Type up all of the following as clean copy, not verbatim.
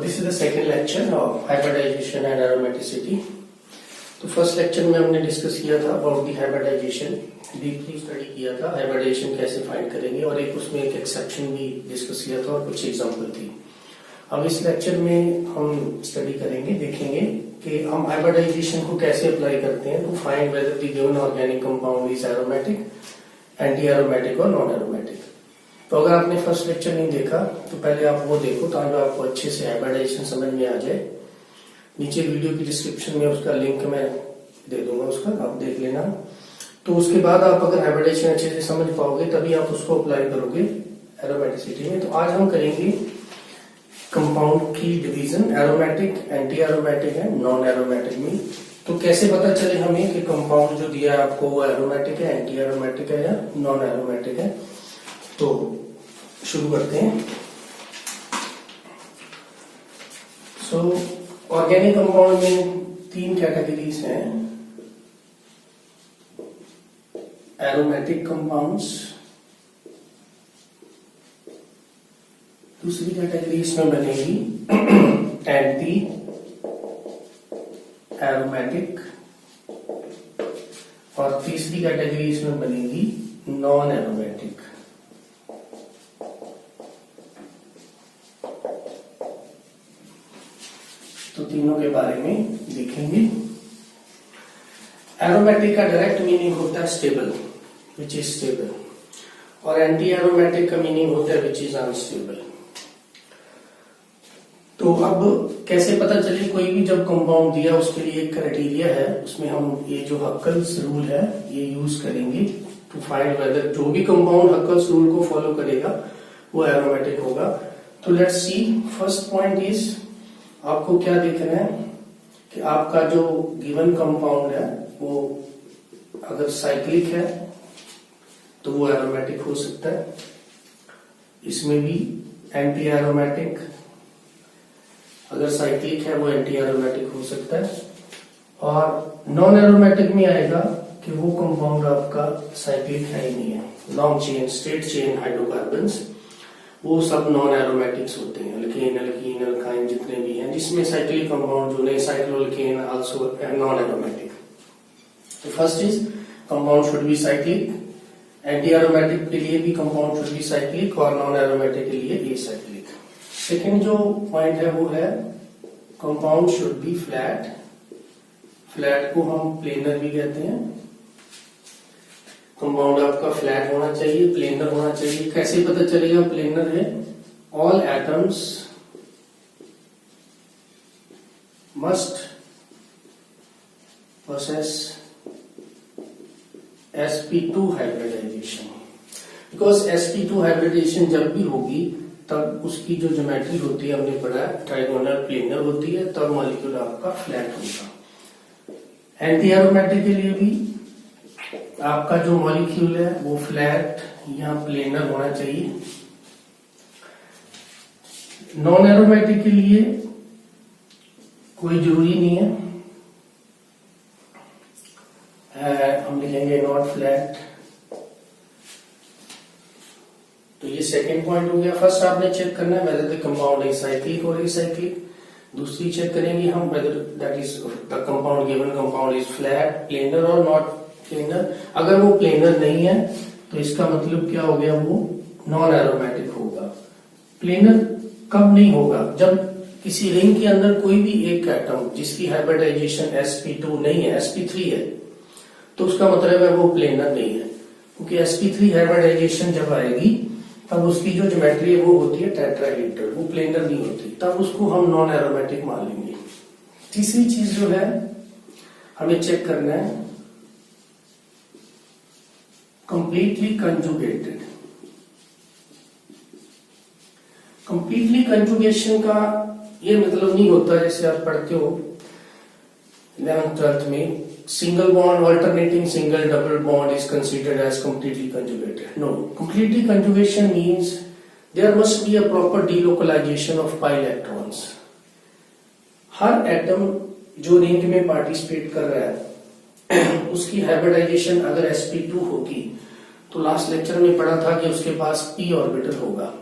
This is the second lecture of hybridization and aromaticity. तो first lecture में हमने discuss किया था about the hybridization, deeply study किया था हाइब्रिडाइजेशन कैसे फाइंड करेंगे और एक उसमें एक एक्सेप्शन भी डिस्कस किया था और कुछ एग्जांपल थी। अब इस लेक्चर में हम स्टडी करेंगे, देखेंगे कि हम हाइब्रिडाइजेशन को कैसे अप्लाई करते हैं to find whether the given organic compound is aromatic, anti aromatic और नॉन एरोमेटिक। तो अगर आपने फर्स्ट लेक्चर नहीं देखा तो पहले आप वो देखो ताकि आपको अच्छे से हाइब्रिडाइजेशन समझ में आ जाए। नीचे वीडियो की डिस्क्रिप्शन में उसका लिंक मैं दे दूंगा, उसका आप देख लेना। तो उसके बाद आप अगर हाइब्रिडाइजेशन अच्छे से समझ पाओगे तभी आप उसको अप्लाई करोगे एरोमेटिसिटी में। तो आज हम करेंगे कंपाउंड की डिवीजन, एरोमेटिक, एंटी एरोमेटिक है, नॉन एरोमेटिक में। तो कैसे पता चले हमें कि कंपाउंड जो दिया है आपको वो एरोमेटिक है, एंटी एरोमेटिक है या नॉन एरोमेटिक है। तो शुरू करते हैं। सो ऑर्गेनिक कंपाउंड में तीन कैटेगरीज हैं, एरोमेटिक कंपाउंड्स, दूसरी कैटेगरी इसमें बनेगी एंटी एरोमेटिक और तीसरी कैटेगरी इसमें बनेगी नॉन एरोमेटिक। तो तीनों के बारे में देखेंगे। एरोमेटिक का डायरेक्ट मीनिंग होता है स्टेबल, विच इज स्टेबल, और एंटी एरोमेटिक का मीनिंग होता है विच इज अनस्टेबल। तो अब कैसे पता चले कोई भी जब कंपाउंड दिया उसके लिए एक क्राइटेरिया है, उसमें हम ये जो हक्कल्स रूल है ये यूज करेंगे टू फाइंड वेदर जो भी कंपाउंड हक्कल्स रूल को फॉलो करेगा वो एरोमेटिक होगा। तो let's see, first point is आपको क्या देखना है कि आपका जो गिवन कंपाउंड है वो अगर साइक्लिक है तो वो एरोमेटिक हो सकता है, इसमें भी एंटी एरोमेटिक, अगर साइक्लिक है वो एंटी एरोमेटिक हो सकता है, और नॉन एरोमेटिक में आएगा कि वो कंपाउंड आपका साइक्लिक है ही नहीं है। Long chain, straight chain hydrocarbons वो सब नॉन एरोमेटिक्स होते हैं, अल्केन, एल्कीन, अल्काइन जितने भी हैं जिसमें साइक्लिक कंपाउंड जो नहीं, साइक्लोअल्केन आल्सो नॉन एरोमेटिक। तो first is compound should be cyclic, anti aromatic के लिए भी कंपाउंड शुड बी साइक्लिक और नॉन एरोमेटिक के लिए एसाइक्लिक। सेकंड जो पॉइंट है वो है compound should be flat, flat को हम प्लेनर भी कहते हैं। कंपाउंड आपका फ्लैट होना चाहिए, प्लेनर होना चाहिए। कैसे पता चलेगा प्लेनर है? All atoms must possess sp2 hybridization, because sp2 hybridization जब भी होगी तब उसकी जो ज्योमेट्री होती है हमने पढ़ा ट्राइगोनल प्लेनर होती है, तब मॉलिक्यूल आपका फ्लैट होगा। एंटी एरोमेटिक के लिए भी आपका जो मॉलिक्यूल है वो फ्लैट या प्लेनर होना चाहिए। नॉन एरोमेटिक के लिए कोई जरूरी नहीं है, हम लिखेंगे नॉट फ्लैट। तो ये सेकेंड पॉइंट हो गया। फर्स्ट आपने चेक करना है whether the compound is cyclic और एसाइक्लिक। दूसरी चेक करेंगे हम whether that is the compound given compound is flat, planar और नॉट प्लेनर। अगर वो प्लेनर नहीं है तो इसका मतलब क्या हो गया, वो नॉन एरोमेटिक होगा। प्लेनर कब नहीं होगा? जब किसी रिंग के अंदर कोई भी एक एटम जिसकी हाइब्रिडाइजेशन sp2 नहीं है, sp3 है, तो उसका मतलब है वो प्लेनर नहीं है, क्योंकि sp3 हाइब्रिडाइजेशन जब आएगी तब उसकी जो ज्योमेट्री है वो होती है टेट्राहेड्रल, वो प्लेनर नहीं होती, तब उसको हम नॉन एरोमेटिक मान लेंगे। तीसरी चीज जो है हमें चेक करना है कंप्लीटली कंजुगेटेड। कंप्लीटली कंजुगेशन का ये मतलब नहीं होता जैसे आप पढ़ते हो 11th 12th में, single bond alternating single double bond is considered as completely conjugated. No, completely conjugation means there must be a proper delocalization of pi electrons. हर एटम जो रिंग में पार्टिसिपेट कर रहा है उसकी हाइब्रिडाइजेशन अगर sp2 होगी तो लास्ट लेक्चर में पढ़ा था कि उसके पास p ऑर्बिटल होगा,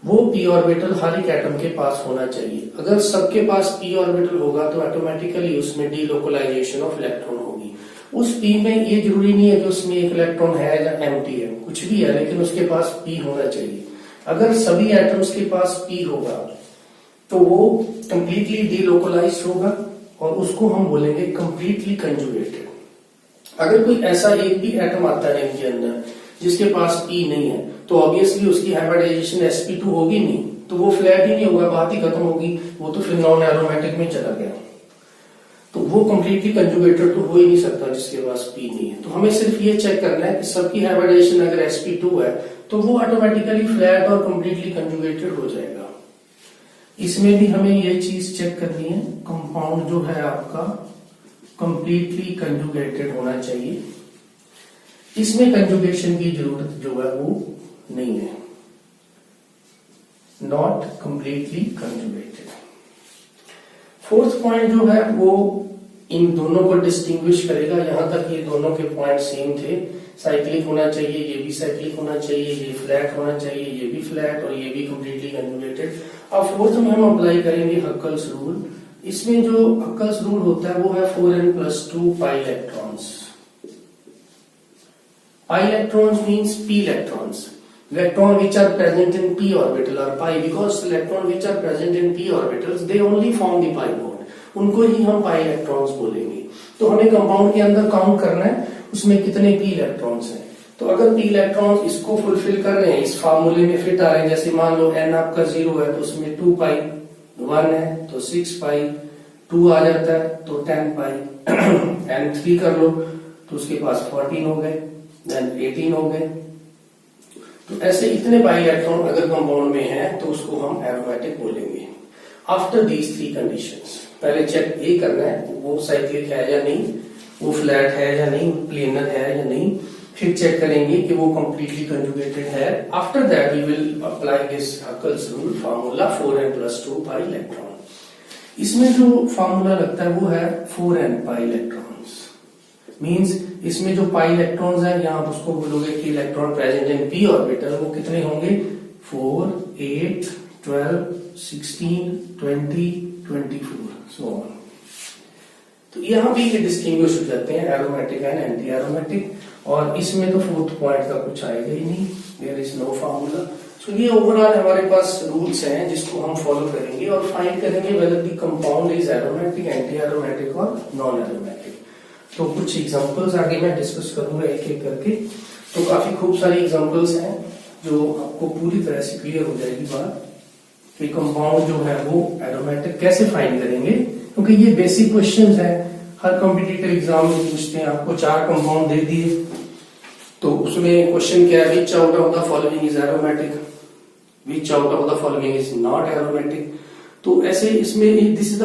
वो p ऑर्बिटल हर एक एटम के पास होना चाहिए। अगर सबके पास p ऑर्बिटल होगा तो ऑटोमेटिकली उसमें डीलोकलाइजेशन ऑफ इलेक्ट्रॉन होगी। उस p में ये जरूरी नहीं है कि उसमें एक इलेक्ट्रॉन है या एम्प्टी है, कुछ भी है, लेकिन उसके पास p होना चाहिए। अगर सभी एटम्स के पास p होगा तो वो कंप्लीटली डीलोकलाइज्ड होगा और उसको हम बोलेंगे कंप्लीटली कंजुगेटेड। अगर कोई ऐसा एक भी एटम आता है इनके अंदर जिसके पास p नहीं है तो ऑब्वियसली उसकी हाइब्रिडाइजेशन sp2 होगी नहीं, तो वो फ्लैट ही नहीं होगा, बात ही खत्म होगी, वो तो फिर नॉन एरोमेटिक में चला गया। तो वो कंप्लीटली कंजुगेटेड तो हो ही नहीं सकता जिसके पास p नहीं है। तो हमें सिर्फ ये चेक करना है कि सबकी हाइब्रिडाइजेशन अगर sp2 है तो वो ऑटोमेटिकली फ्लैट और कंप्लीटली कंजुगेटेड हो जाएगा। इसमें भी हमें ये चीज चेक करनी है, कंपाउंड जो है आपका कंप्लीटली कंजुगेटेड होना चाहिए। इसमें कंजुगेशन की जरूरत जो है वो नहीं है, not completely conjugated. Fourth point जो है वो इन दोनों को डिस्टिंग्विश करेगा। यहां तक ये दोनों के पॉइंट सेम थे, साइक्लिक होना चाहिए, ये भी साइक्लिक होना चाहिए, ये फ्लैट होना चाहिए, ये भी फ्लैट और ये भी कंप्लीटली कंजुगेटेड। अब फोर्थ में हम अप्लाई करेंगे हक्कल्स रूल। इसमें जो हक्कल्स रूल होता है वो है 4n+2 pi electrons. Pi electrons means p electrons. Electron which are present in p orbital are pi, because electron which are present in p orbitals they only form the pi bond. उनको ही हम pi electrons बोलेंगे। तो हमें compound के अंदर count करना है उसमें कितने p electrons हैं। तो अगर p electrons इसको फुलफिल कर रहे हैं, इस फार्मूले में फिट आ रहे हैं, जैसे मान लो n आपका 0 है तो उसमें 2 pi, 1 है तो 6 pi, 2 आ जाता है तो 10 pi, n 3 कर लो तो उसके पास 14 हो गए, देन 18 हो गए। तो ऐसे इतने पाई इलेक्ट्रॉन अगर कंपाउंड में है तो उसको हम एरोमेटिक बोलेंगे। आफ्टर दीज 3 कंडीशंस, पहले चेक ये करना है वो साइक्लिक है या नहीं, वो फ्लैट है या नहीं, प्लेनर है या नहीं, फिर चेक करेंगे कि वो कंप्लीटली कंजुगेटेड है। After that we will apply this Huckel's rule formula 4n+2 pi electron. इसमें जो फार्मूला लगता है वो है 4n पाई इलेक्ट्रॉन्स। मींस इसमें जो पाई इलेक्ट्रॉन्स हैं यहाँ आप उसको बोलोगे कि electron present in p orbital वो कितने होंगे, 4, 8, 12, 16, 20, 24 सो ऑन। तो यहाँ भी ये डिस्टिंग्विश हो जाते हैं एरोमेटिक एंड एंटी एरोमेटिक। और इसमें तो फोर्थ पॉइंट का कुछ आएगा ही नहीं, देयर इज नो फार्मूला। सो ये ओवरऑल हमारे पास रूल्स हैं जिसको हम फॉलो करेंगे और फाइंड करेंगे whether the compound is aromatic, anti aromatic और नॉन एरोमेटिक। तो कुछ एग्जांपल्स आगे मैं डिस्कस करूंगा एक एक करके। तो काफी खूब सारी एग्जांपल्स हैं जो आपको पूरी तरह से क्लियर हो जाएगी बात कि कंपाउंड जो है वो एरोमेटिक कैसे फाइंड करेंगे, क्योंकि ये बेसिक क्वेश्चंस हैं, हर कॉम्पिटिटिव एग्जाम में पूछते हैं। आपको 4 कंपाउंड दे दिए तो उसमें क्वेश्चन क्या है, विच out of the following is aromatic, which out of the following is not aromatic. तो ऐसे इसमें this is the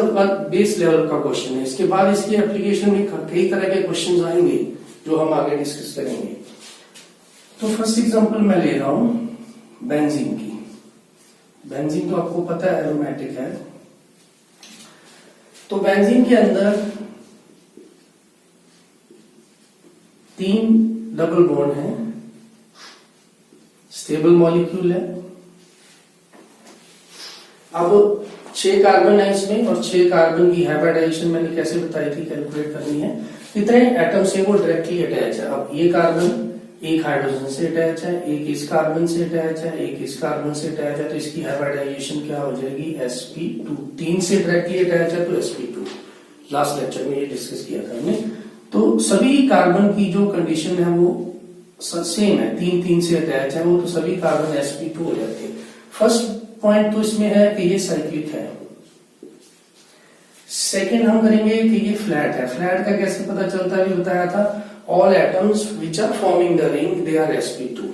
base level का क्वेश्चन है। इसके बाद इसकी एप्लीकेशन में कई तरह के क्वेश्चन आएंगे जो हम आगे डिस्कस करेंगे। तो फर्स्ट एग्जांपल मैं ले रहा हूं बेंजीन की। बेंजीन तो आपको पता है एरोमेटिक है। तो बेंजीन के अंदर 3 डबल बॉन्ड है, स्टेबल मॉलिक्यूल है। अब 6 कार्बन है इसमें और 6 कार्बन की हाइब्रिडाइजेशन मैंने कैसे बताई थी, कैलकुलेट करनी है। कितने एटम से वो डायरेक्टली अटैच है। अब ये कार्बन एक हाइड्रोजन से अटैच है, एक इस कार्बन से अटैच है, एक इस कार्बन से अटैच है, तो इसकी हाइब्रिडाइजेशन क्या हो जाएगी, sp2। 3 से डायरेक्टली अटैच है तो sp2। लास्ट लेक्चर में ये डिस्कस किया था हमने। तो सभी कार्बन की जो कंडीशन है वो सेम है, 3 से अटैच है वो, तो सभी कार्बन sp2 हो जाते हैं। फर्स्ट पॉइंट तो इसमें है कि ये साइक्लिक है। सेकेंड हम करेंगे कि ये फ्लैट है। फ्लैट का कैसे पता चलता है, भी बताया था, all atoms which are forming the ring they are sp2,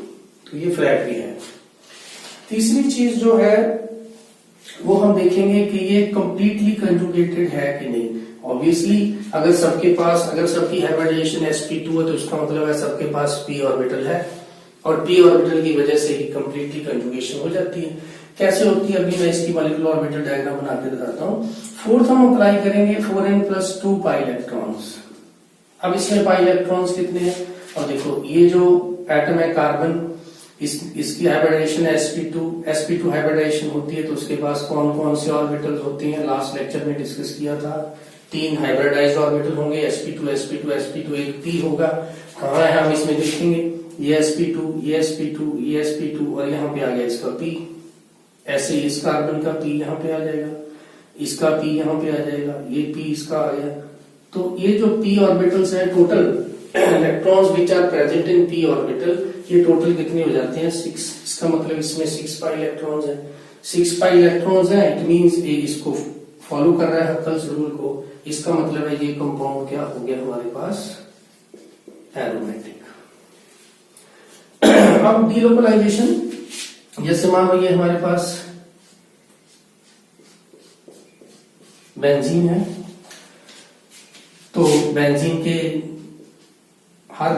तो ये फ्लैट भी है। तीसरी चीज जो है वो हम देखेंगे कि ये कंप्लीटली कंजुगेटेड है कि नहीं। ऑब्वियसली अगर सबकी हाइब्रिडाइजेशन sp2 है तो उसका मतलब है सबके पास p ऑर्बिटल है और p ऑर्बिटल की वजह से ही कंप्लीटली कंजुगेशन हो जाती है। कैसे होती है अभी मैं इसकी मॉलिक्यूलर ऑर्बिटल डायग्राम बना के दिखाता हूँ। फोर्थ हम अप्लाई करेंगे 4n+2 पाई इलेक्ट्रॉन्स। अब इसमें पाई इलेक्ट्रॉन्स कितने हैं, और देखो ये जो एटम है कार्बन, इसकी हाइब्रिडाइजेशन sp2 हाइब्रिडाइजेशन होती है तो उसके पास कौन कौन से ऑर्बिटल्स होते हैं, लास्ट लेक्चर में डिस्कस किया था। 3 हाइब्रिडाइज्ड ऑर्बिटल होंगे, sp2 एक p होगा। कहाँ है हम इसमें देखेंगे, ये sp2 और यहाँ पे आ गया इसका p। ऐसे इस कार्बन का p यहाँ पे आ जाएगा, इसका p यहाँ पे आ जाएगा, ये p इसका आ गया। तो ये जो p ऑर्बिटल्स है, total electrons which are present in p orbital, ये टोटल कितने हो जाते हैं 6। इसका मतलब इसमें 6 पाई इलेक्ट्रॉन्स है, 6 पाई इलेक्ट्रॉन्स है। इट मींस ये इसको फॉलो कर रहा है हक्कल्स रूल को। इसका मतलब है ये कंपाउंड क्या हो गया हमारे पास, एरोमेटिक। अब डीलोकलाइजेशन, जैसे मान लो ये हमारे पास बेंजीन है, तो बेंजीन के हर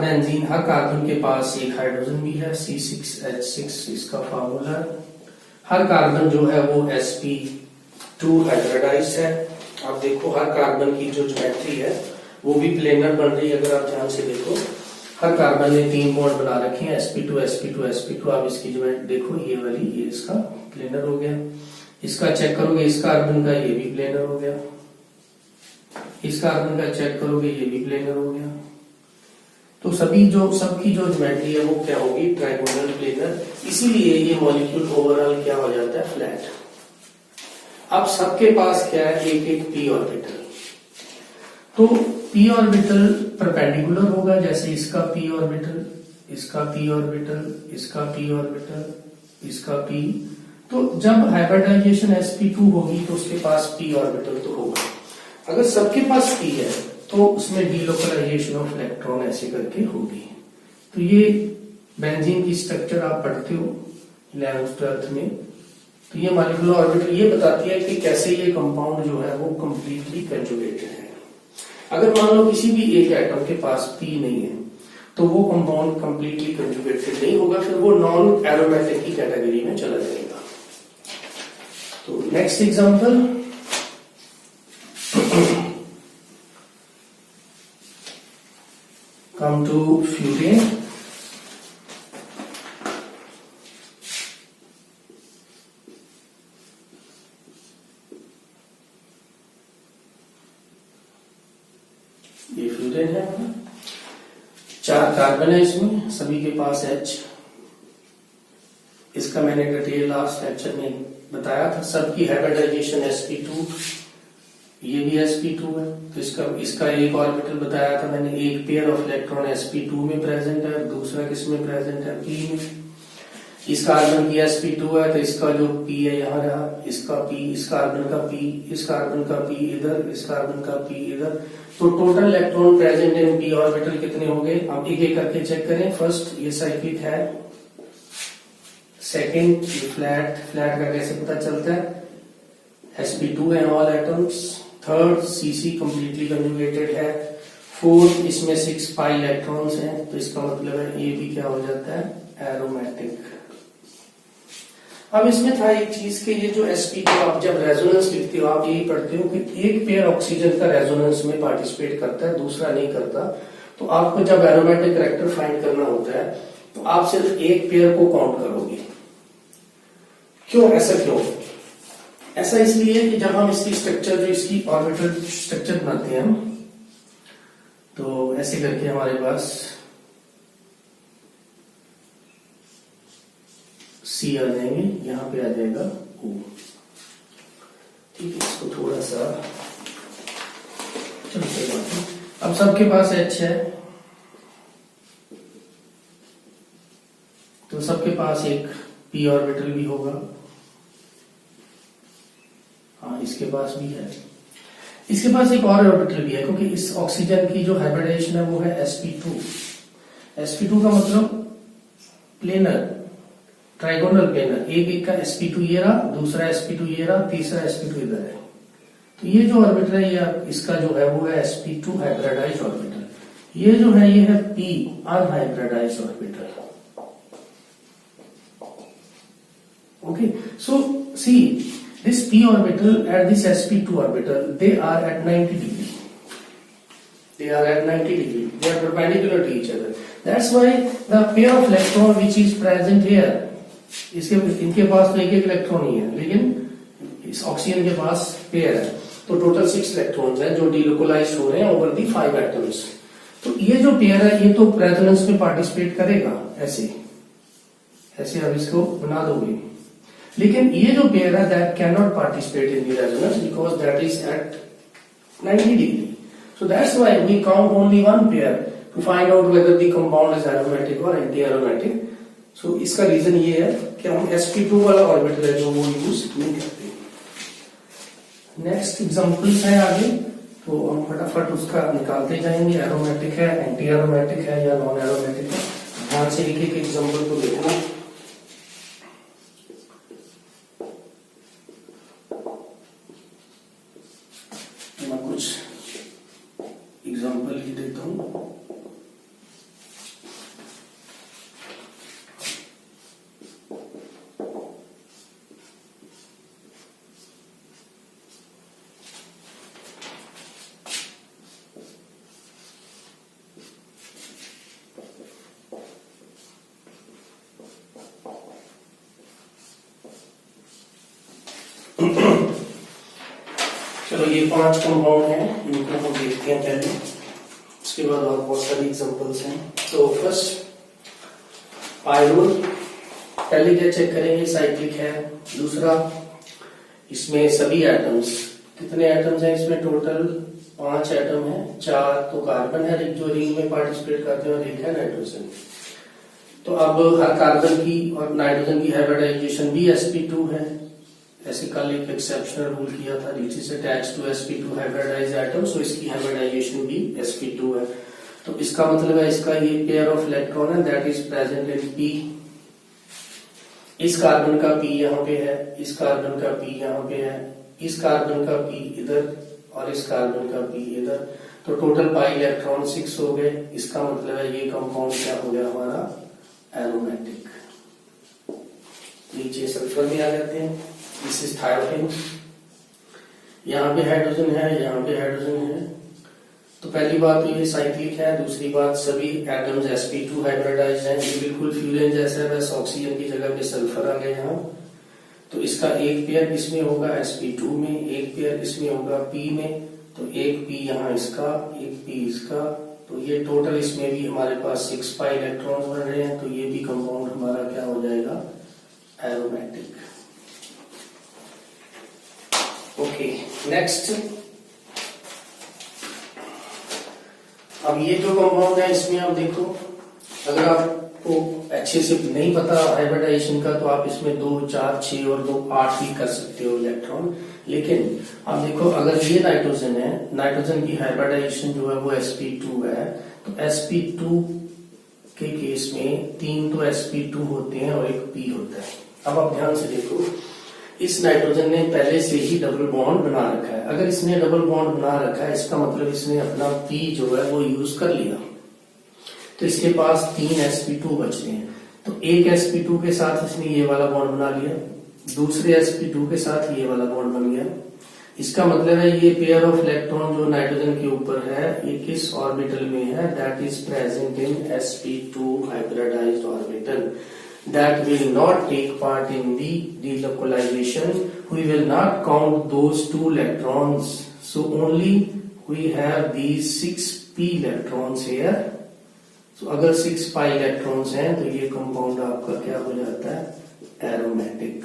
कार्बन के पास एक हाइड्रोजन भी है, C6H6 इसका फार्मूला है। हर कार्बन जो है वो sp2 हाइब्रिडाइज्ड है। आप देखो हर कार्बन की जो ज्योमेट्री है वो भी प्लेनर बन रही है। अगर आप ध्यान से देखो, हर कार्बन ने 3 बॉन्ड बना रखे हैं, sp2। आप इसकी ज्योमेट्री देखो, ये वाली, ये इसका प्लेनर हो गया। इसका चेक करोगे, इस कार्बन का ये भी प्लेनर हो गया। इस कार्बन का चेक करोगे, ये भी प्लेनर हो गया। तो सबकी जो ज्योमेट्री है वो क्या होगी, ट्राइगोनल प्लेनर। इसीलिए ये मॉलिक्यूल ओवरऑल क्या हो जाता है, फ्लैट। अब सबके पास क्या है, एक p ऑर्बिटल। तो p ऑर्बिटल परपेंडिकुलर होगा, जैसे इसका p ऑर्बिटल, इसका p ऑर्बिटल, इसका p ऑर्बिटल, इसका p। तो जब हाइब्रिडाइजेशन sp2 होगी तो उसके पास p ऑर्बिटल तो होगा। अगर सबके पास p है तो उसमें डीलोकलाइजेशन ऑफ इलेक्ट्रॉन ऐसे करके होगी। तो ये बेंजीन की स्ट्रक्चर आप पढ़ते हो 11th 12th में। तो ये मॉलिक्यूलर ऑर्बिटल ये बताती है कि कैसे ये कंपाउंड जो है वो कंप्लीटली कंजुगेटेड है। अगर मान लो किसी भी एक एटम के पास p नहीं है तो वो कंपाउंड कंप्लीटली कंजुगेटेड नहीं होगा, फिर वो नॉन एरोमेटिक की कैटेगरी में चला जाएगा। तो next example, come to furan. ये फ्यूरेन है, 4 कार्बन है इसमें, सभी के पास H। इसका मैंने डिटेल लास्ट लेक्चर में बताया था। सबकी हाइब्रिडाइजेशन sp2, ये भी sp2 है। तो इसका एक ऑर्बिटल बताया था मैंने, एक पेयर ऑफ इलेक्ट्रॉन sp2 में प्रेजेंट है, दूसरा किसमें प्रेजेंट है, p में। इस कार्बन की sp2 है तो इसका जो p है यहाँ रहा, इसका p, इस कार्बन का p, इस कार्बन का p इधर, इस कार्बन का p इधर। तो total electron present in p orbital कितने हो गए, आप एक एक करके चेक करें। फर्स्ट ये साइक्लिक है, सेकेंड फ्लैट का कैसे पता चलता है, sp2 है all atoms. Third cc completely conjugated है। फोर्थ इसमें 6 पाई इलेक्ट्रॉन्स हैं, तो इसका मतलब है ये भी क्या हो जाता है, एरोमेटिक। अब इसमें था एक चीज कि ये जो sp2 आप जब रेजोनेंस लिखते हो आप यही पढ़ते हो कि एक पेयर ऑक्सीजन का रेजोनेंस में पार्टिसिपेट करता है, दूसरा नहीं करता। तो आपको जब एरोमेटिक कैरेक्टर फाइंड करना होता है तो आप सिर्फ एक पेयर को काउंट करोगे। क्यों, ऐसा क्यों? ऐसा इसलिए कि जब हम इसकी स्ट्रक्चर, जो इसकी ऑर्बिटल स्ट्रक्चर बनाते हैं हम, तो ऐसे करके हमारे पास C आ जाएंगे, यहां पे आ जाएगा O। ठीक है, इसको थोड़ा सा चलते बात है। अब सबके पास H है तो सबके पास एक p ऑर्बिटल भी होगा। हाँ, इसके पास भी है। इसके पास एक और ऑर्बिटल भी है, क्योंकि इस ऑक्सीजन की जो हाइब्रिडाइजेशन है वो है sp2। sp2 का मतलब प्लेनर, ट्राइगोनल प्लेनर। एक का sp2 ये रहा, दूसरा sp2 ये रहा, तीसरा sp2 इधर है। तो ये जो ऑर्बिटल है ये इसका जो है वो है sp2 हाइब्रिडाइज्ड ऑर्बिटल। ये जो है ये है p unhybridized orbital. Okay, so see this p orbital and this sp2 orbital, they are at 90 degree. they are at 90 degree, they are perpendicular to each other. That's why the pair of electron which is present here, इनके पास तो एक एक electron ही है, लेकिन इस oxygen के पास pair है, तो टोटल 6 इलेक्ट्रॉन्स हैं जो डिलोकलाइज हो रहे हैं ओवर दी 5 एटम्स। तो ये जो पेयर है ये तो रेजोनेंस में पार्टिसिपेट करेगा, ऐसे ऐसे आप इसको बना दोगे, लेकिन ये जो पेयर है that can not participate in the resonance because that is at 90 degree. So that's why we count only one pair to find out whether the compound is aromatic or anti-aromatic. So इसका reason ये है कि हम sp2 वाला orbital है जो वो use नहीं करते। नेक्स्ट एग्जांपल्स है आगे, तो हम फटाफट उसका निकालते जाएंगे, एरोमेटिक है, एंटी एरोमेटिक है या नॉन एरोमेटिक है। ध्यान से एक एक एग्जांपल को देखना। मैं कुछ एग्जाम्पल ही देता हूं। चलो ये 5 कंपाउंड हैं, इनको हम देखते हैं पहले, उसके बाद और बहुत सारी एग्जांपल्स हैं। तो फर्स्ट पायरोल, पहले क्या चेक करेंगे, साइक्लिक है। दूसरा, इसमें सभी एटम्स, कितने एटम्स हैं इसमें, टोटल 5 एटम है, 4 तो कार्बन है जो रिंग में पार्टिसिपेट करते हैं और 1 है नाइट्रोजन। तो अब हर कार्बन की और नाइट्रोजन की हाइब्रिडाइजेशन भी sp2 है। ऐसे कल एक एक्सेप्शनल रूल किया था, this is attached to sp2 hybridised atom, so इसकी हाइब्रिडाइजेशन भी sp2 है। तो इसका मतलब है इसका ये पेयर ऑफ इलेक्ट्रॉन है that is present in p। इस कार्बन का p यहाँ पे है, इस कार्बन का p यहाँ पे है, इस कार्बन का p इधर और इस कार्बन का p इधर, तो टोटल पाई इलेक्ट्रॉन 6 हो गए। इसका मतलब है ये कंपाउंड क्या हो गया हमारा, एरोमेटिक। नीचे सल्फर में आ जाते हैं, दिस इज थायोफिन, यहाँ पे हाइड्रोजन है, यहाँ पे हाइड्रोजन है। तो पहली बात तो ये साइक्लिक है, दूसरी बात सभी एटम्स sp2 हाइब्रिडाइज्ड हैं, ये बिल्कुल फ्यूरेन जैसा है, बस ऑक्सीजन की जगह पे सल्फर आ गया यहाँ। तो इसका एक पेयर किसमें होगा, sp2 में, एक पेयर किसमें होगा, p में, तो एक p यहाँ इसका, एक p इसका, तो ये टोटल इसमें भी हमारे पास 6 पाई इलेक्ट्रॉन्स बन रहे हैं, तो ये भी कंपाउंड हमारा क्या हो जाएगा, एरोमेटिक। ओके, नेक्स्ट, अब ये जो कंपाउंड है इसमें आप देखो, अगर आपको अच्छे से नहीं पता हाइब्रिडाइजेशन का तो आप इसमें 2, 4, 6 और 2, 8 भी कर सकते हो इलेक्ट्रॉन। लेकिन आप देखो अगर ये नाइट्रोजन है, नाइट्रोजन की हाइब्रिडाइजेशन जो है वो sp2 है, तो sp2 के केस में 3 तो sp2 होते हैं और एक p होता है। अब आप ध्यान से देखो, इस नाइट्रोजन ने पहले से ही डबल बॉन्ड बना रखा है। अगर इसने डबल बॉन्ड बना रखा है इसका मतलब इसने अपना p जो है वो यूज कर लिया, तो इसके पास 3 sp2 बच रहे हैं। तो एक sp2 के साथ इसने ये वाला बॉन्ड बना लिया, दूसरे sp2 के साथ ये वाला बॉन्ड बन गया। इसका मतलब है ये पेयर ऑफ इलेक्ट्रॉन जो नाइट्रोजन के ऊपर है ये किस ऑर्बिटल में है, that is present in sp2 hybridised orbital, that will not take part in the delocalization. We will not count those 2 electrons, so only we have these 6p electrons here. So अगर 6 pi electrons हैं तो ये compound आपका क्या हो जाता है, aromatic.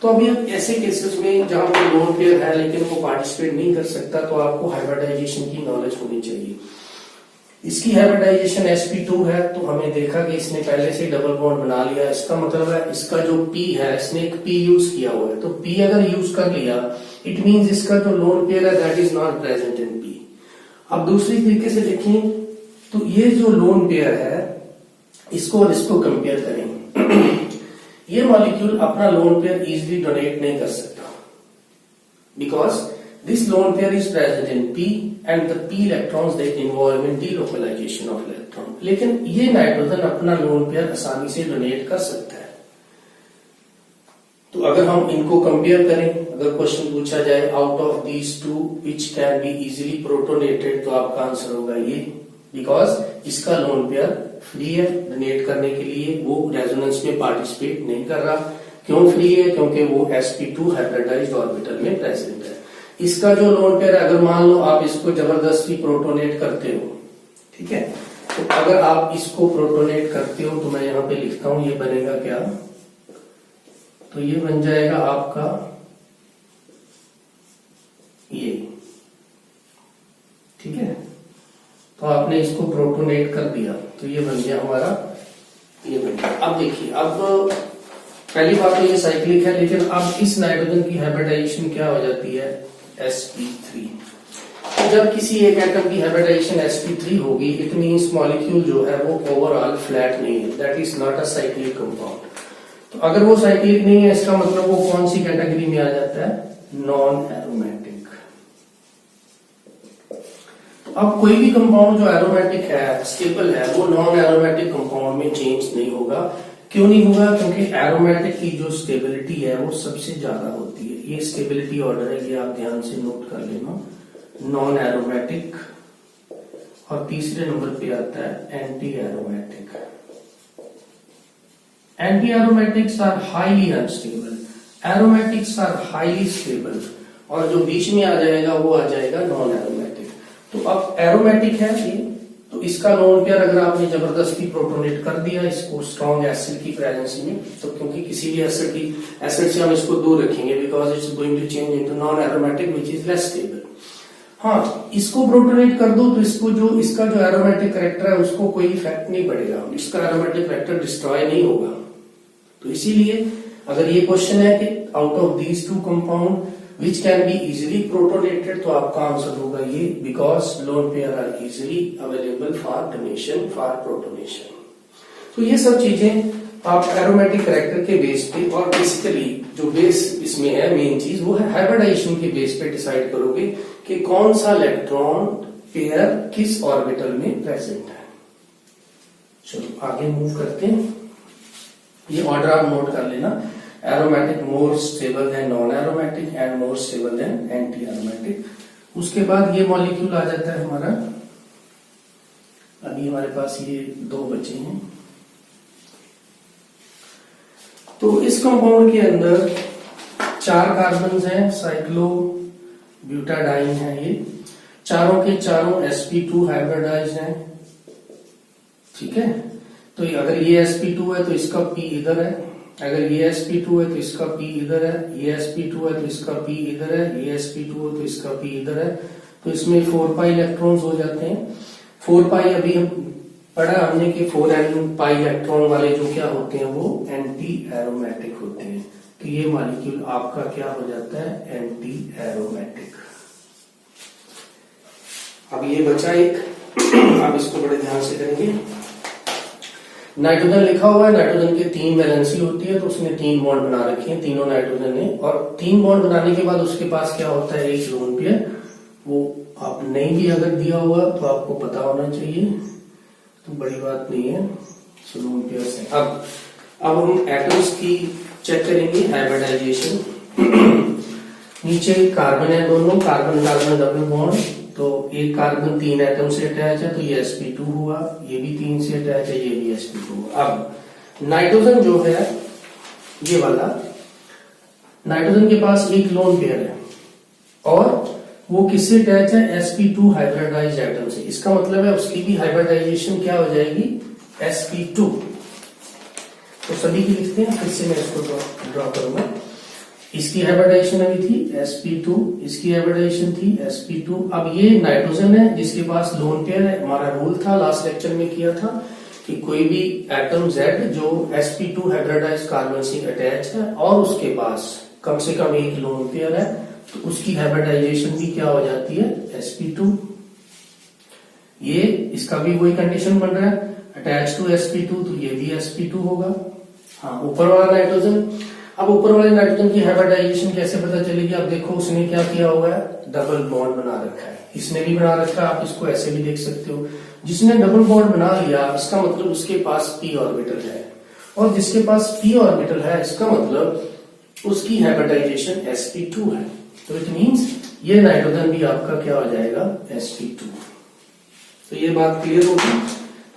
तो अभी आप ऐसे केसेस में जहां पे लोन पेयर है लेकिन वो पार्टिसिपेट नहीं कर सकता, तो आपको हाइब्रिडाइजेशन की नॉलेज होनी चाहिए। इसकी हाइब्रिडाइजेशन sp2 है, तो हमें देखा कि इसने पहले से डबल बॉन्ड बना लिया। इसका मतलब है इसका जो p है, इसने एक p यूज किया हुआ है, तो p अगर यूज कर लिया इट मींस इसका जो लोन पेयर है that is not present in p। अब दूसरी तरीके से देखें तो ये जो लोन पेयर है इसको और इसको कंपेयर करें, ये मॉलिक्यूल अपना लोन पेयर इजिली डोनेट नहीं कर सकता because this lone pair is present in p and the p electrons they involve in delocalization of electron। लेकिन ये नाइट्रोजन अपना लोन पेयर आसानी से डोनेट कर सकता है। तो अगर हम इनको कंपेयर करें, अगर क्वेश्चन पूछा जाए out of these to which can be easily protonated, तो आपका आंसर होगा ये, बिकॉज इसका लोन पेयर फ्री है डोनेट करने के लिए, वो रेजोनेंस में पार्टिसिपेट नहीं कर रहा। क्यों फ्री है? क्योंकि वो sp2 हाइब्रिडाइज्ड ऑर्बिटल में प्रेजेंट है। इसका जो लोन पेयर है, अगर मान लो आप इसको जबरदस्ती प्रोटोनेट करते हो, ठीक है, तो अगर आप इसको प्रोटोनेट करते हो तो मैं यहां पे लिखता हूं, ये बनेगा क्या, तो ये बन जाएगा आपका ये, ठीक है। तो आपने इसको प्रोटोनेट कर दिया तो ये बन गया हमारा, ये बन गया। अब देखिए, अब पहली बात तो ये साइक्लिक है, लेकिन अब इस नाइट्रोजन की हाइब्रिडाइजेशन क्या हो जाती है, sp3। तो जब किसी एक एटम की हाइब्रिडाइजेशन sp3 होगी, इट मींस मॉलिक्यूल जो है वो ओवरऑल फ्लैट नहीं है, that is not a cyclic compound. तो अगर वो साइक्लिक नहीं है, इसका मतलब वो कौन सी कैटेगरी में आ जाता है, नॉन एरोमेटिक। तो अब कोई भी कंपाउंड जो एरोमेटिक है, स्टेबल है, वो नॉन एरोमेटिक कंपाउंड में चेंज नहीं होगा। क्यों नहीं होगा? क्योंकि एरोमेटिक की जो स्टेबिलिटी है वो सबसे ज्यादा होती है। ये स्टेबिलिटी ऑर्डर है, ये आप ध्यान से नोट कर लेना, नॉन एरोमेटिक, और तीसरे नंबर पे आता है anti aromatic. Anti aromatics are highly unstable, aromatics are highly stable, और जो बीच में आ जाएगा वो आ जाएगा नॉन एरोमेटिक। तो अब एरोमेटिक है ये, तो इसका लोन पेयर अगर आपने जबरदस्ती प्रोटोनेट कर दिया इसको स्ट्रॉन्ग एसिड की प्रेजेंस में, तो क्योंकि किसी भी एसिड से हम इसको दूर रखेंगे, because it's going to change into non aromatic which is less stable. हाँ, इसको प्रोटोनेट कर दो तो इसको जो इसका जो एरोमेटिक कैरेक्टर है उसको कोई इफेक्ट नहीं पड़ेगा, इसका एरोमेटिक कैरेक्टर डिस्ट्रॉय नहीं होगा। तो इसीलिए अगर ये क्वेश्चन है कि out of these two compound which can be easily protonated, तो आपका आंसर होगा ये, because lone pair are easily available for donation for protonation. तो ये सब चीजें आप एरोमेटिक कैरेक्टर के बेस पे, और बेसिकली जो बेस इसमें है मेन चीज वो है हाइब्रिडाइजेशन के बेस पे डिसाइड करोगे कि कौन सा इलेक्ट्रॉन पेयर किस ऑर्बिटल में प्रेजेंट है। चलो आगे मूव करते हैं, ये ऑर्डर आप नोट कर लेना, aromatic more stable then non aromatic and more stable then anti aromatic. उसके बाद ये मॉलिक्यूल आ जाता है हमारा, अभी हमारे पास ये दो बचे हैं। तो इस कंपाउंड के अंदर 4 कार्बन हैं, साइक्लो ब्यूटाडाइन है, ये चारों के चारों sp2 हाइब्रिडाइज्ड हैं, ठीक है। तो अगर ये sp2 है तो इसका p इधर है, अगर ये sp2 है तो इसका p इधर है, ये sp2 है तो इसका p इधर है, ये sp2 है तो इसका p इधर है। तो इसमें 4 पाई इलेक्ट्रॉन्स हो जाते हैं। 4 पाई अभी हम पढ़ा हमने कि 4n पाई इलेक्ट्रॉन वाले जो क्या होते हैं वो एंटी एरोमेटिक होते हैं। तो ये मॉलिक्यूल आपका क्या हो जाता है, एंटी एरोमेटिक। अब ये बचा एक, अब इसको बड़े ध्यान से करेंगे। नाइट्रोजन लिखा हुआ है, नाइट्रोजन की 3 वैलेंसी होती है, तो उसने 3 बॉन्ड बना रखे हैं तीनों नाइट्रोजन ने, और 3 बॉन्ड बनाने के बाद उसके पास क्या होता है, एक लोन पेयर। वो आप नहीं भी अगर दिया हुआ तो आपको पता होना चाहिए, तो बड़ी बात नहीं है, लोन पेयर से। अब हम एटम्स की चेक करेंगे हाइब्रिडाइजेशन। नीचे कार्बन है, दोनों कार्बन कार्बन डबल बॉन्ड, तो एक कार्बन 3 एटम से अटैच है तो ये sp2 हुआ, ये भी 3 से अटैच है, ये भी sp2 हुआ। अब नाइट्रोजन जो है ये वाला, नाइट्रोजन के पास एक लोन पेयर है और वो किससे अटैच है, sp2 हाइब्रिडाइज्ड एटम से। इसका मतलब है उसकी भी हाइब्रिडाइजेशन क्या हो जाएगी, sp2। तो सभी की लिखते हैं, फिर से मैं इसको ड्रॉ करूंगा। इसकी हाइब्रिडाइजेशन अभी थी sp2, इसकी हाइब्रिडाइजेशन थी sp2। अब ये नाइट्रोजन है जिसके पास लोन पेयर है। हमारा रूल था, लास्ट लेक्चर में किया था, कि कोई भी एटम Z जो sp2 हाइब्रिडाइज्ड कार्बन से अटैच है और उसके पास कम से कम एक लोन पेयर है, तो उसकी हाइब्रिडाइजेशन भी क्या हो जाती है, sp2। ये इसका भी वही कंडीशन बन रहा है, अटैच टू sp2, तो ये भी sp2 होगा। हाँ, ऊपर वाला नाइट्रोजन। अब ऊपर वाले नाइट्रोजन की हाइब्रिडाइजेशन कैसे पता चलेगी, अब देखो उसने क्या किया हुआ है, डबल बॉन्ड बना रखा है, इसने भी बना रखा है, आप इसको ऐसे भी देख सकते हो। जिसने डबल बॉन्ड बना लिया इसका मतलब उसके पास p ऑर्बिटल है, और जिसके पास p ऑर्बिटल है इसका मतलब उसकी हाइब्रिडाइजेशन sp2 है। तो इट मींस ये नाइट्रोजन भी आपका क्या हो जाएगा, sp2। तो ये बात क्लियर होगी,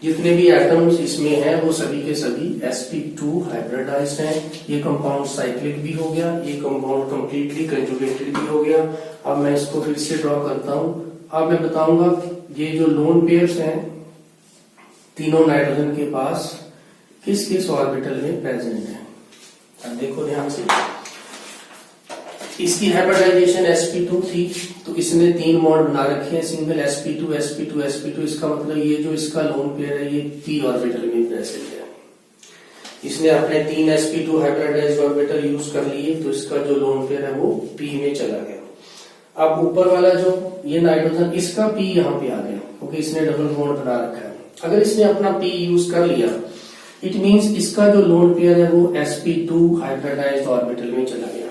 जितने भी एटम्स इसमें हैं वो सभी के सभी sp2 हाइब्रिडाइज्ड हैं। ये कंपाउंड साइक्लिक भी हो गया, ये कंपाउंड कंप्लीटली कंजुगेटेड भी हो गया। अब मैं इसको फिर से ड्रॉ करता हूं। अब मैं बताऊंगा ये जो लोन पेयर्स हैं तीनों नाइट्रोजन के पास किस किस ऑर्बिटल में प्रेजेंट है। अब देखो ध्यान से, इसकी हाइब्रिडाइजेशन sp2 थी, तो इसने 3 बॉन्ड बना रखे हैं सिंगल sp2 sp2 sp2। इसका मतलब ये जो इसका लोन पेयर है ये p ऑर्बिटल में प्रेजेंट है। इसने अपने 3 sp2 हाइब्रिडाइज्ड ऑर्बिटल यूज कर लिए, तो इसका जो लोन पेयर है वो p में चला गया। अब ऊपर वाला जो ये नाइट्रोजन, इसका p यहाँ पे आ गया क्योंकि इसने डबल बॉन्ड बना रखा है। अगर इसने अपना p यूज कर लिया, इट मींस इसका जो लोन पेयर है वो sp2 हाइब्रिडाइज्ड ऑर्बिटल में चला गया।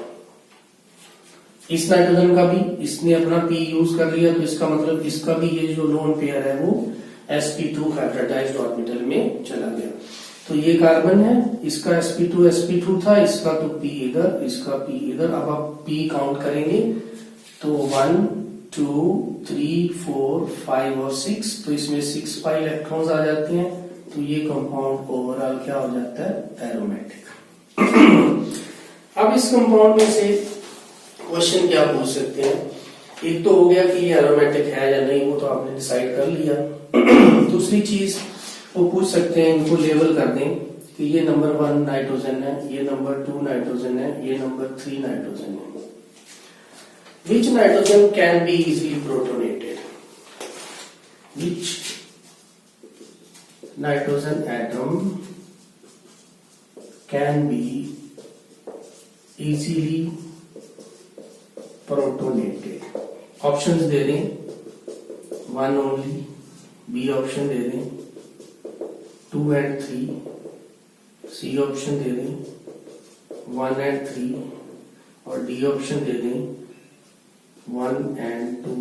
इस नाइट्रोजन का भी इसने अपना p यूज कर लिया, तो इसका मतलब इसका भी ये जो लोन पेयर है वो sp2 हाइब्रिडाइज्ड ऑर्बिटल में चला गया। तो ये कार्बन है, इसका sp2 था, इसका तो p इधर, इसका p इधर। अब आप p काउंट करेंगे तो 1 2 3 4 5 और 6, तो इसमें 6 pi इलेक्ट्रॉन्स आ जाते हैं। तो ये कंपाउंड ओवरऑल क्या हो जाता है, एरोमेटिक। अब इस कंपाउंड में से क्वेश्चन क्या पूछ सकते हैं, एक तो हो गया कि ये एरोमेटिक है या नहीं, वो तो आपने डिसाइड कर लिया। दूसरी चीज वो पूछ सकते हैं, इनको लेबल कर दें कि ये नंबर 1 नाइट्रोजन है, ये नंबर 2 नाइट्रोजन है, ये नंबर 3 नाइट्रोजन है। Which nitrogen can be easily protonated? Which nitrogen atom can be easily protonated? Options दे दें, 1 ओनली, बी ऑप्शन दे दें, 2 and 3, सी ऑप्शन दे दें, 1 and 3, और डी ऑप्शन दे दें 1 and 2।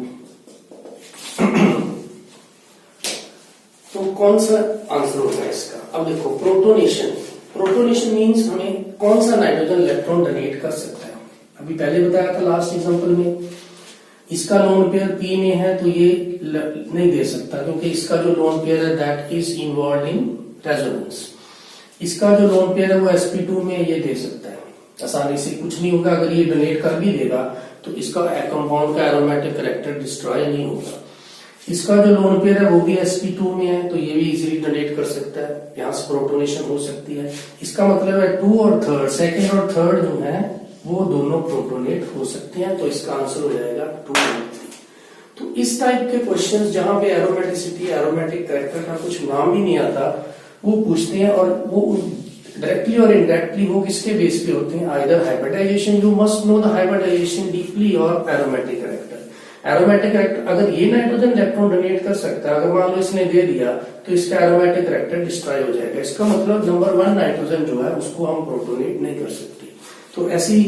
तो कौन सा आंसर होगा इसका? अब देखो, प्रोटोनेशन मींस हमें कौन सा नाइट्रोजन इलेक्ट्रॉन डोनेट कर सकता है। अभी पहले बताया था लास्ट एग्जांपल में, इसका लोन पेयर p में है तो ये नहीं दे सकता, क्योंकि इसका जो लोन पेयर है that is involve in resonance. इसका जो लोन पेयर है वो sp2 में ये दे सकता है आसानी से, कुछ नहीं होगा। अगर ये डोनेट कर भी देगा तो इसका कंपाउंड का एरोमेटिक कैरेक्टर डिस्ट्रॉय नहीं होगा। इसका जो लोन पेयर है वो भी sp2 में है, तो ये भी इजीली डोनेट कर सकता है, यहाँ से प्रोटोनेशन हो सकती है। इसका मतलब है 2 और 3, सेकंड और थर्ड जो है वो दोनों प्रोटोनेट हो सकते हैं। तो इसका आंसर हो जाएगा 2 और 3। तो इस टाइप के क्वेश्चंस जहां पे एरोमेटिसिटी, एरोमेटिक कैरेक्टर का कुछ नाम ही नहीं आता, वो पूछते हैं। और वो डायरेक्टली और इनडायरेक्टली वो किसके बेस पे होते हैं, either hybridization, you must know the hybridization deeply, और एरोमेटिक कैरेक्टर। एरोमेटिक कैरेक्टर, अगर ये नाइट्रोजन इलेक्ट्रॉन डोनेट कर सकता है, अगर मान लो इसने दे दिया तो इसका एरोमेटिक कैरेक्टर डिस्ट्रॉय हो जाएगा। इसका मतलब नंबर 1 नाइट्रोजन जो है उसको हम प्रोटोनेट नहीं कर सकते। तो ऐसी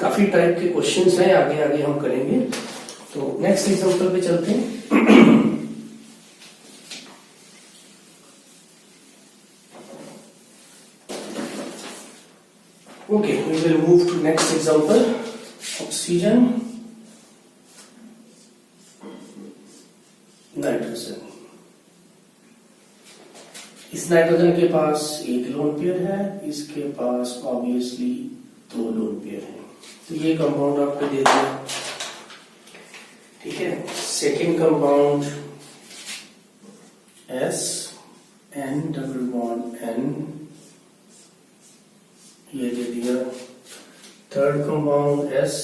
काफी टाइप के क्वेश्चंस हैं, आगे आगे हम करेंगे। तो नेक्स्ट एग्जांपल पे चलते हैं। Okay, we will move to next example. Oxygen, nitrogen. इस नाइट्रोजन के पास एक लोन पेयर है, इसके पास ऑब्वियसली 2 लोन पेयर है। तो ये कंपाउंड आपको दे दिया, ठीक है। Second compound S N double bond N, ये दे दिया। थर्ड कंपाउंड S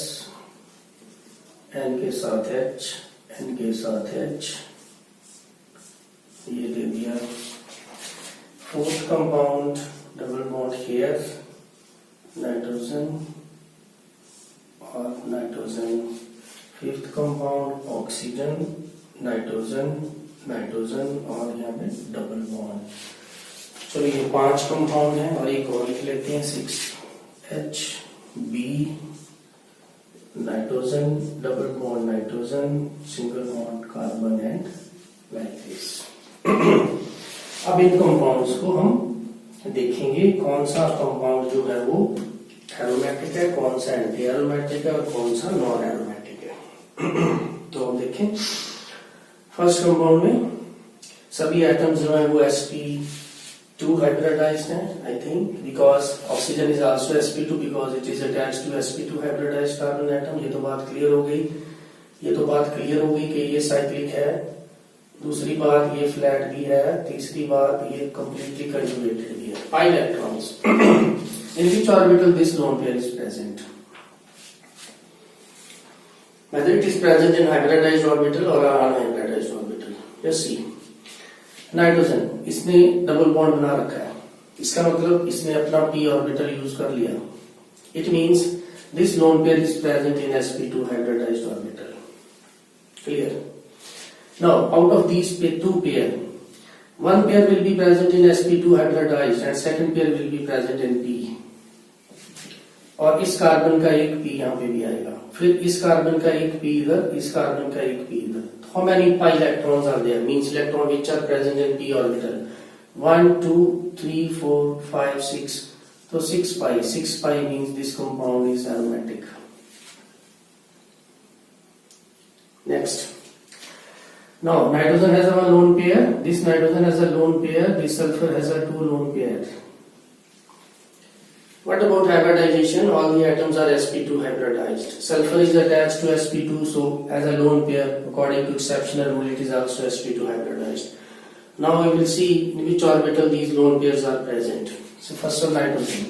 N के साथ H, N के साथ H, ये दे दिया। Fourth compound double bond here, nitrogen और nitrogen. Fifth compound oxygen, nitrogen, nitrogen और यहाँ पे डबल बॉन्ड। चलो ये 5 कंपाउंड है, और एक और लिख लेते हैं 6H B, nitrogen, double bond nitrogen, single bond carbon and like this. अब इन कंपाउंड्स को हम देखेंगे कौन सा कंपाउंड जो है वो एरोमेटिक है, कौन सा एंटी एरोमेटिक है और कौन सा नॉन एरोमेटिक है। तो हम देखें फर्स्ट कंपाउंड में सभी एटम्स जो है वो sp2 हाइब्रिडाइज्ड हैं, I think, because oxygen is also sp2 because it is attached to sp2 hybridised carbon atom. ये तो बात क्लियर हो गई, कि ये साइक्लिक है। दूसरी बात ये फ्लैट भी है। तीसरी बात ये कंप्लीटली कंजुगेटेड भी है। Pi electrons in which orbital this lone pair is present, whether it is present in hybridized orbital or unhybridized orbital. Just see, nitrogen इसने डबल बॉन्ड बना रखा है, इसका मतलब इसने अपना p ऑर्बिटल यूज कर लिया। It means this lone pair is present in sp2 hybridized orbital. Clear? Now out of these two pair, one pair will be present in sp2 hybridized and second pair will be present in p. और इस carbon का एक p यहाँ पे भी आएगा, फिर इस कार्बन का एक p इधर, इस कार्बन का एक p इधर। How many pi electrons are there? Means electron which are present in p orbital. 1, 2, 3, 4, 5, 6. So 6 pi. 6 pi means this compound is aromatic. Next. Now nitrogen has a lone pair. This nitrogen has a lone pair. This sulfur has a two lone pair. What about hybridization? All the atoms are sp2 hybridized. Sulfur is attached to sp2, so as a lone pair, according to exceptional rule, it is also sp2 hybridized. Now we will see in which orbital these lone pairs are present. So first of nitrogen.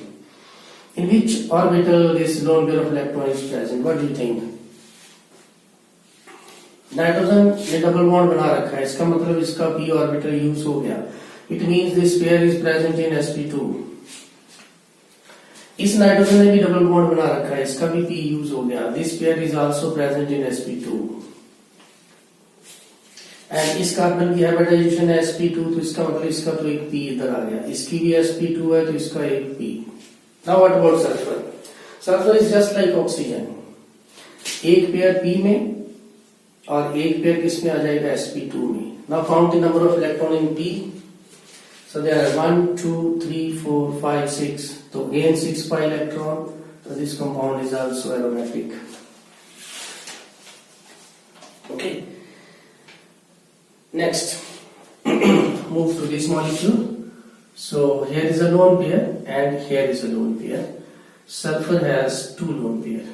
In which orbital this lone pair of electron is present? What do you think? Nitrogen ने double bond बना रखा है, इसका मतलब इसका p orbital use हो गया। It means this pair is present in sp2। इस नाइट्रोजन ने भी डबल बॉन्ड बना रखा है, इसका भी p यूज हो गया। This pair is also present in sp2 and इस कार्बन की हाइब्रिडाइजेशन है sp2, तो इसका मतलब इसका तो एक p इधर आ गया, इसकी भी sp2 है तो इसका एक p। Now what about sulphur? Sulphur is just like oxygen, एक पेयर p में और एक पेयर किसमें आ जाएगा sp2 में। Now count the number of electron in p। So there are 1 2 3 4 5 6, तो again 6 pi electron, so this compound is also aromatic. Okay, next move to this molecule. So here is a lone pair and here is a lone pair. Sulfur has two lone pair.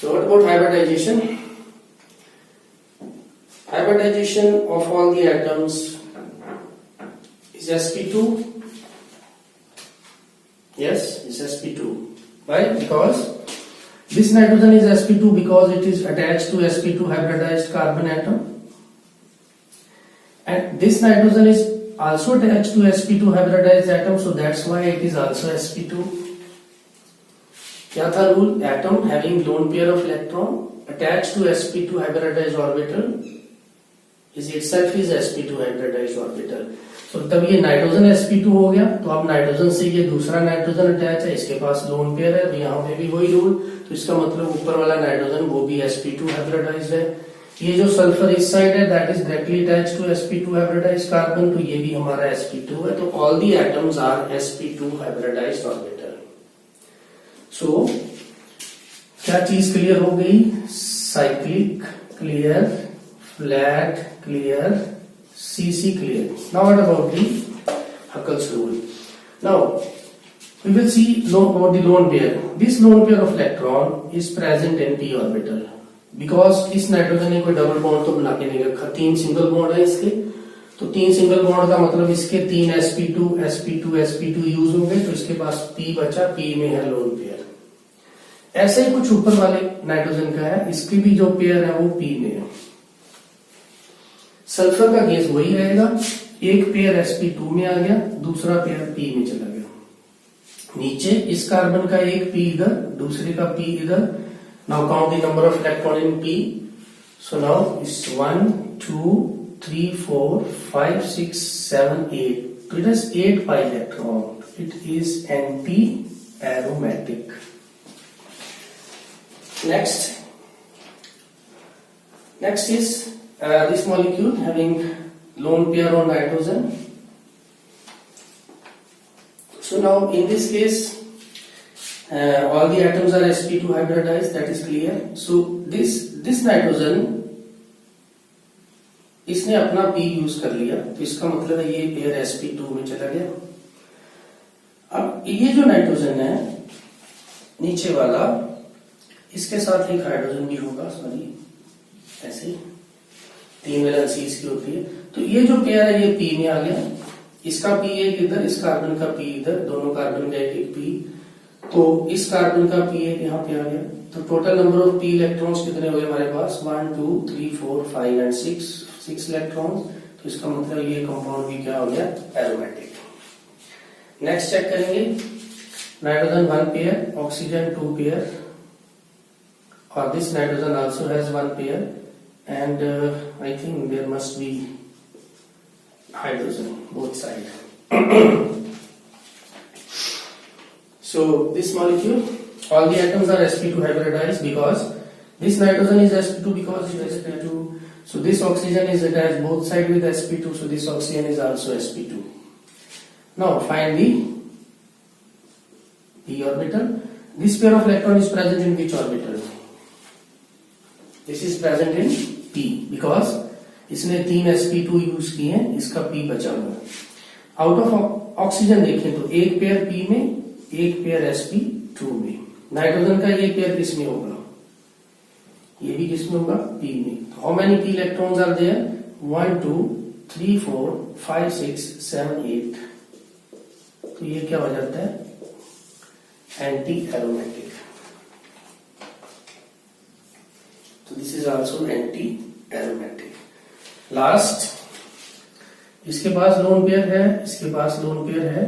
So what about hybridization? Hybridization of all the atoms is sp2. Yes, it's sp2. Why? Because this nitrogen is sp2 because it is attached to sp2 hybridized carbon atom, and this nitrogen is also attached to sp2 hybridized atom, so that's why it is also sp2. क्या था rule? Atom having lone pair of electron attached to sp2 hybridised orbital is itself is sp2 hybridised orbital. तो तब ये nitrogen sp2 हो गया, तो अब nitrogen से ये दूसरा नाइट्रोजन अटैच है, इसके पास लोन पेयर है, तो यहाँ पे भी वही रूल, तो इसका मतलब ऊपर वाला नाइट्रोजन वो भी sp2 हाइब्रिडाइज्ड है। ये जो सल्फर इस साइड है that is directly attached to sp2 hybridised carbon, तो ये भी हमारा sp2 है, तो all the atoms are sp2 hybridised orbital. So क्या चीज क्लियर हो गई? Cyclic clear, flat clear, CC clear. Now what about the Huckel's rule? Now we will see about the lone pair. This lone pair of electron is present in p orbital because इस nitrogen ने कोई double bond तो बना के नहीं रखा, 3 single bond है इसके, तो 3 सिंगल बॉन्ड का मतलब इसके 3 sp2 sp2 sp2 यूज होंगे, तो इसके पास p बचा, p में है लोन पेयर। ऐसे ही कुछ ऊपर वाले नाइट्रोजन का है, इसकी भी जो पेयर है वो p में है। सल्फर का केस वही रहेगा, एक पेयर sp2 में आ गया, दूसरा पेयर p में चला गया। नीचे इस कार्बन का एक p इधर, दूसरे का p इधर। Now count the number of electron in p। So now it's 1 2 3 4 5 6 7 8, तो it has 8 pi electron. It is anti-aromatic. Next is this molecule having lone pair on nitrogen. So now in this case, all the atoms are sp2 hybridized, that is clear. So this nitrogen, इसने अपना p use कर लिया, तो इसका मतलब है ये pair sp2 में चला गया। अब ये जो नाइट्रोजन है नीचे वाला, इसके साथ एक हाइड्रोजन भी होगा, सॉरी ऐसे 3 वैलेंसी इसकी होती है। तो ये जो पेयर है ये p में आ गया, इसका p एक इधर, इस कार्बन का p इधर, दोनों कार्बन का एक p, तो इस कार्बन का p एक यहाँ पे आ गया। तो total number of p electrons कितने हो गए हमारे पास? 1 2 3 4 5 एंड 6 इलेक्ट्रॉन्स। तो इसका मतलब ये कंपाउंड भी क्या हो गया? एरोमेटिक। नेक्स्ट चेक करेंगे, नाइट्रोजन 1 पेयर, ऑक्सीजन 2 पेयर, और this nitrogen also has 1 pair, and I think there must be hydrogen both side. So this molecule, all the atoms are sp2 hybridized because this nitrogen is sp2 because it is sp2. So this oxygen is attached both side with sp2, so this oxygen is also sp2. Now find the p orbital. This pair of electron is present in which orbital? This is present in p because इसने 3 sp2 use किए हैं, इसका p बचा हुआ। Out of oxygen देखें तो एक pair p में, एक पेयर sp2 में। नाइट्रोजन का ये पेयर किस में होगा? ये भी किस में होगा? p में। तो how many p electrons are there? 1 2 3 4 5 6 7 8। तो ये क्या हो जाता है? Anti aromatic. So this is also anti-aromatic. Last, इसके पास लोन पेयर है, इसके पास लोन पेयर है।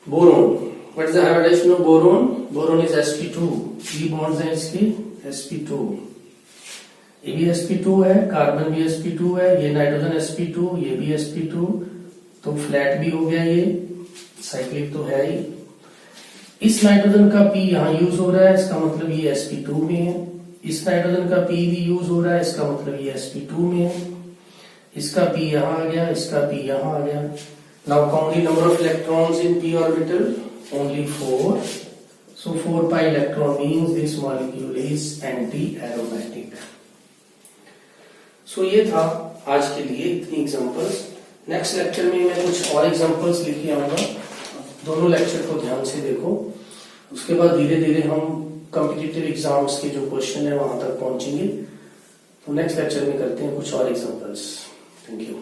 Boron, what is the hybridization of boron? Boron is sp2, 3 bonds हैं इसके, sp2। ये भी sp2 है, कार्बन भी sp2 है, ये नाइट्रोजन sp2, ये भी sp2, तो फ्लैट भी हो गया, ये साइक्लिक तो है ही। इस नाइट्रोजन का p यहाँ यूज हो रहा है, इसका मतलब ये sp2 में है। इस नाइट्रोजन का p भी यूज हो रहा है, इसका मतलब ये sp2 में है। इसका p यहाँ आ गया, इसका p यहाँ आ गया। Now count the number of electrons in p orbital, only 4। So 4 pi electron means this molecule is anti aromatic. So ये था आज के लिए इतनी एग्जांपल्स। नेक्स्ट लेक्चर में मैं कुछ और एग्जांपल्स लेके आऊंगा, दोनों लेक्चर को ध्यान से देखो। उसके बाद धीरे धीरे हम कॉम्पिटिटिव एग्जाम्स के जो क्वेश्चन है वहां तक पहुंचेंगे। तो नेक्स्ट लेक्चर में करते हैं कुछ और एग्जांपल्स। Thank you.